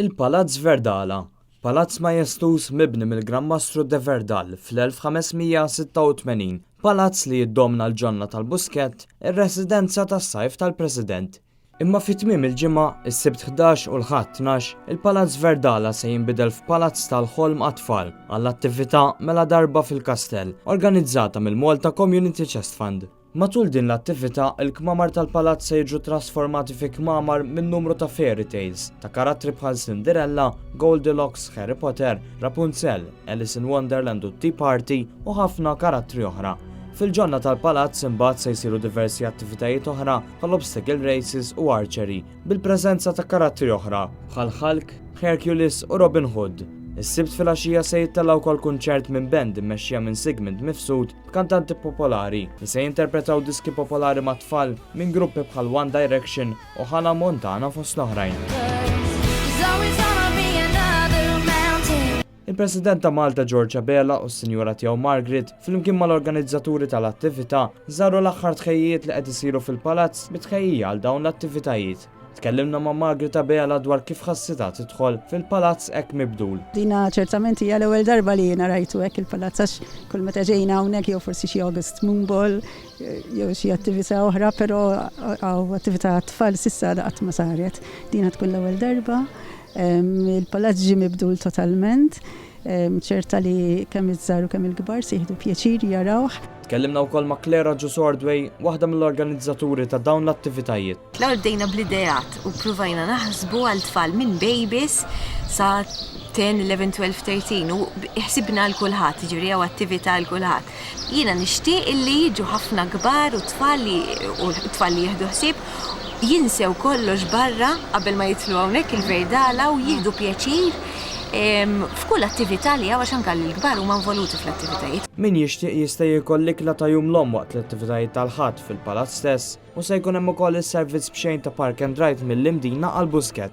Il-Palazz Verdala, palazz majestus mibni mill-Gran Mastru de Verdal fl-1586, palazz li jiddomna l-ġonna tal-Busquet, ir-residenza tas-sajf tal-President. Imma fit-tmiem il-ġimgħa, is-Sibt 11 u l-Ħadd 12, il-Palazz Verdala se jinbidel f'Palazz tal-Ħolm għat-tfal għall-attività mela darba fil-kastell, organizzata mill-Malta Community Chest Fund. Matul din l-attività, il-kmamar tal-palazz se jiġu trasformati fi kmamar minn numru ta' fairy tales ta' karattri bħal Cinderella, Goldilocks, Harry Potter, Rapunzel, Alice in Wonderland u Tea Party u ħafna karattri oħra. Fil-ġonna tal-palazz imbagħad se jsiru diversi attivitajiet oħra bħal obstacle races u archery bil-preżenza ta' karattri oħra bħal Hulk, Hercules u Robin Hood. Is-Sibt filgħaxija se jittellgħu wkoll kunċert minn band immexxija minn Sigmund Mifsud b'kantanti popolari li se jinterpretaw diski popolari ma' tfal minn gruppi bħal One Direction u Hannah Montana fost l-oħrajn. Il-President ta' Malta George Abela u s-Sinjura tiegħu Margaret flimkien mal-organizzaturi tal-attività żaru l-aħħar tħejjiet li qed isiru fil-palazz bitħejjija għal dawn l-attivitajiet. Tkellimna ma' Margaret Abela dwar kif ħassitha tidħol fil-palazz hekk mibdul. Dina ċertament hija l-ewwel darba li jiena rajtu hekk il-palazz għax kull meta ġejna hawnhekk jew forsi xi August Moonball jew xi attività oħra, però attività tfal s'issa qatt ma saret. Dina tkun l-ewwel darba. Il-palazz ġie mibdul totalment. ċerta li kemm iż-żgħar u kemm il-kbar se jieħdu pjaċir jarawh. Tkellimna wkoll ma' Clara Ordway, waħda mill-organizzaturi ta' dawn l-attivitajiet. L-ewwel bdejna bl-ideat u ppruvajna naħsbu għal tfal minn babies sa 10, 11, 12, 13 u ħsibna l kulħadd, jiġri jew attività l kulħadd. Jiena nixtieq illi jiġu ħafna kbar u tfal li jieħdu ħsieb jinsew kollox barra qabel ma jitlu hawnhekk il-Verdala u jieħdu pjaċir f'kull attività li għax anke l-kbar huma involuti fl-attivitajiet. Min jixtieq jista' jkollik la ta' jum l-om waqt l-attivitajiet tal-ħadd fil-palazz stess u se jkun hemm ukoll is-servizz b'xejn ta' park and ride mill-imdina għall Busquet.